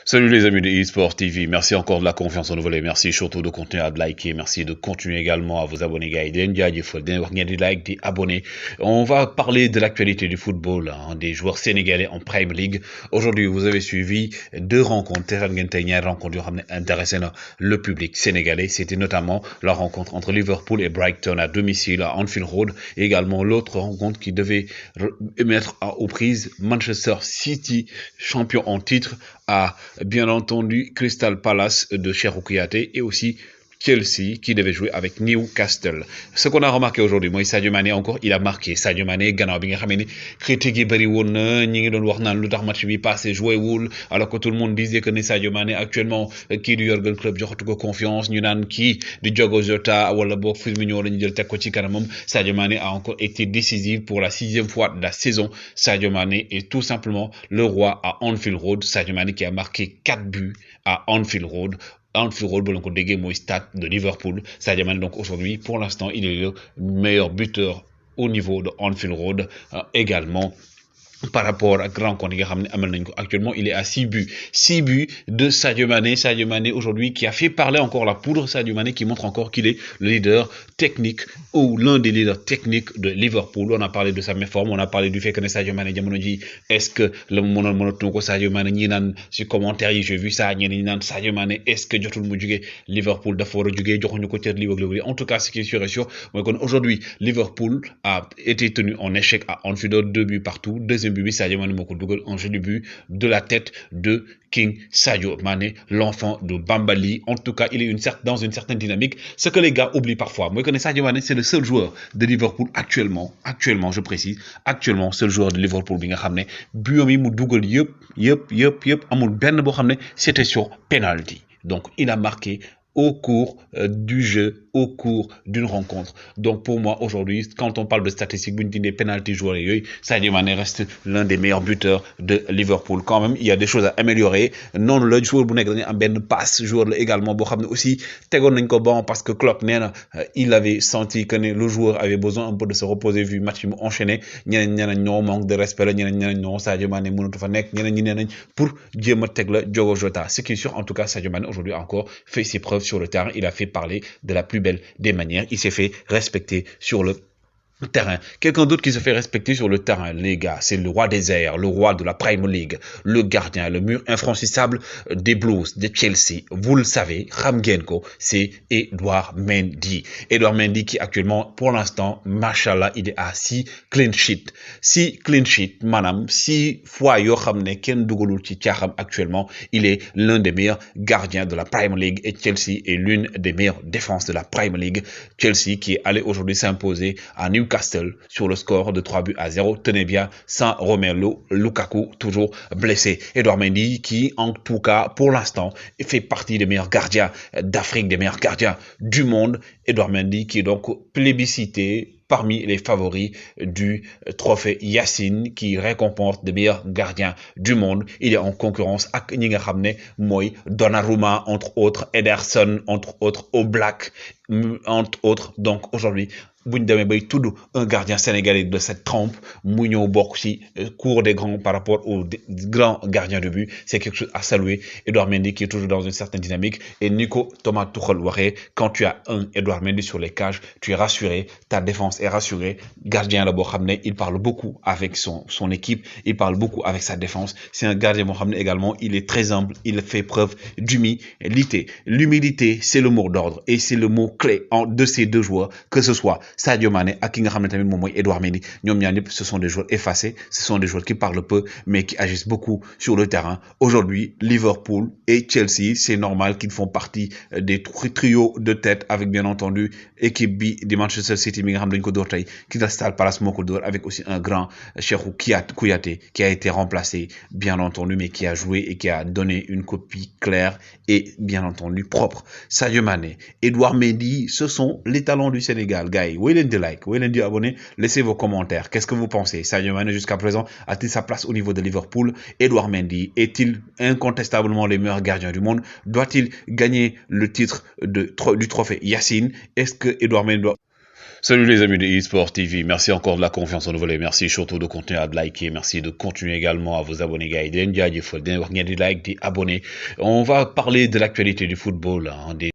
Salut les amis de eSport TV, merci encore de la confiance renouvelée, merci surtout de continuer à liker, merci de continuer également à vous abonner gars, like, des abonnés. On va parler de l'actualité du football, des joueurs sénégalais en Prime League. Aujourd'hui, vous avez suivi deux rencontres, rencontres intéressant le public sénégalais. C'était notamment la rencontre entre Liverpool et Brighton à domicile à Anfield Road, et également l'autre rencontre qui devait mettre aux prises Manchester City, champion en titre, à bien entendu Crystal Palace de Cheikhou Kouyaté et aussi Chelsea qui devait jouer avec Newcastle. Ce qu'on a remarqué aujourd'hui, moi Sadio Mané encore, il a marqué. Sadio Mané gannaaw bi nga xamé ni critique yi bari won na ñi ngi doon wax naan lutax match bi passé joué wul alors que tout le monde disait que ne Sadio Mané actuellement qui du Jürgen Klopp joxatu ko confiance ñu naan ki di Diogo Jota wala bok Firmino lañu jël tek ko ci kanamam. Sadio Mané a encore été décisif pour la 6e fois de la saison. Sadio Mané est tout simplement le roi à Anfield Road. Sadio Mané qui a marqué 4 buts à Anfield Road. Anfield Road, bon, de stade de Liverpool. Sadio Mané, donc aujourd'hui, pour l'instant, il est le meilleur buteur au niveau de Anfield Road, également. Par rapport à grand compte actuellement, il est à 6 buts. 6 buts de Sadio Mané. Sadio Mané aujourd'hui qui a fait parler encore la poudre. Sadio Mané qui montre encore qu'il est le leader technique ou l'un des leaders techniques de Liverpool. On a parlé de sa méforme. On a parlé du fait que Sadio Mané est-ce que le monotonko Sadio Mané ñi nan ci commentaire yi j'ai vu ça ñi nan Sadio Mané est-ce que jotul mu jugé Liverpool dafa wara jugé joxuñu ko ci Liverpool. En tout cas, ce qui est sûr et sûr, moi aujourd'hui Liverpool a été tenu en échec à Anfield, 2 buts partout. Deuxième but, Sadio Mané moko dougal en jeu du but de la tête de King Sadio Mané, l'enfant de Bambali. En tout cas, il est dans une certaine dynamique. Ce que les gars oublient parfois. Moi, je connais Sadio Mané, c'est le seul joueur de Liverpool actuellement, je précise, actuellement, seul joueur de Liverpool bi nga xamné but mu dougal yep amul benn bo xamné c'était sur penalty. Donc, il a marqué au cours du jeu, au cours d'une rencontre. Donc pour moi aujourd'hui, quand on parle de statistiques, des penalty joueurs, Sadio Mané reste l'un des meilleurs buteurs de Liverpool. Quand même, il y a des choses à améliorer. Non, le joueur bu nek dañu am ben passe joueur également bo xamné aussi tégon nañ ko bon parce que Klopp néna il avait senti que le joueur avait besoin un peu de se reposer vu match mu enchaîné. Ñeneen ñoo manque de respect la ñeneen ñoo Sadio Mané mënatu fa nek ñeneen ñi nenañ pour jéem teg la Diogo Jota. Ce qui est sûr en tout cas, Sadio Mané aujourd'hui encore fait ses preuves sur le terrain. Il a fait parler de la plus belle des manières. Il s'est fait respecter sur le terrain. Quelqu'un d'autre qui se fait respecter sur le terrain, les gars, c'est le roi des airs, le roi de la Prime League, le gardien, le mur infranchissable des Blues, de Chelsea. Vous le savez, Ramgenko, c'est Edouard Mendy. Edouard Mendy qui actuellement, pour l'instant, machallah, il est à 6 clean sheet. 6 clean sheet, madame, 6 fois yo xamné ken dugalul ci tiaxam actuellement, il est l'un des meilleurs gardiens de la Prime League et Chelsea est l'une des meilleures défenses de la Prime League. Chelsea qui est allé aujourd'hui s'imposer à Newcastle sur le score de 3 buts à 0. Tenez bien, sans Romelu Lukaku, toujours blessé. Edouard Mendy qui, en tout cas, pour l'instant, fait partie des meilleurs gardiens d'Afrique, des meilleurs gardiens du monde. Edouard Mendy qui est donc plébiscité parmi les favoris du trophée Yacine qui récompense des meilleurs gardiens du monde. Il est en concurrence avec ñi nga xamné moy Donnarumma entre autres, Ederson entre autres, Oblak entre autres. Donc aujourd'hui buñ démé bay tudd un gardien sénégalais de cette trempe mu ñëw bokk ci cour des grands par rapport aux grands gardiens de but, c'est quelque chose à saluer. Edouard Mendy qui est toujours dans une certaine dynamique et Nico Thomas Tuchel waxé quand tu as un Edouard Mendy sur les cages, tu es rassuré, ta défense est rassurée. Gardien la bo xamné, il parle beaucoup avec son équipe, il parle beaucoup avec sa défense. C'est un gardien bo xamné également, il est très humble, il fait preuve d'humilité. L'humilité, c'est le mot d'ordre et c'est le mot clé de ces deux joueurs, que ce soit Sadio Mané ak ki nga xamné tamit mom moy Edouard Mendy. Ñom ñaar ñep ce sont des joueurs effacés, ce sont des joueurs qui parlent peu mais qui agissent beaucoup sur le terrain. Aujourd'hui, Liverpool et Chelsea, c'est normal qu'ils font partie des trios de tête avec bien entendu équipe bi di Manchester City mi nga xam dañ ko door tay Crystal Palace moko door avec aussi un grand Cheikhou Kouyaté qui a été remplacé bien entendu mais qui a joué et qui a donné une copie claire et bien entendu propre. Sadio Mané, Edouard Mendy, ce sont les talents du Sénégal, gars. Woy leen di like, woy leen di abonner, laissez vos commentaires. Qu'est-ce que vous pensez? Sadio Mané jusqu'à présent a-t-il sa place au niveau de Liverpool? Edouard Mendy est-il incontestablement le meilleur gardien du monde? Doit-il gagner le titre du trophée Yacine? Est-ce que Edouard Mendy doit Salut les amis de eSport TV, merci encore de la confiance renouvelée, merci surtout de continuer à liker, merci de continuer également à vous abonner gars yi di leen jaajëfal di leen wax ngeen di like di abonner. On va parler de l'actualité du football, hein,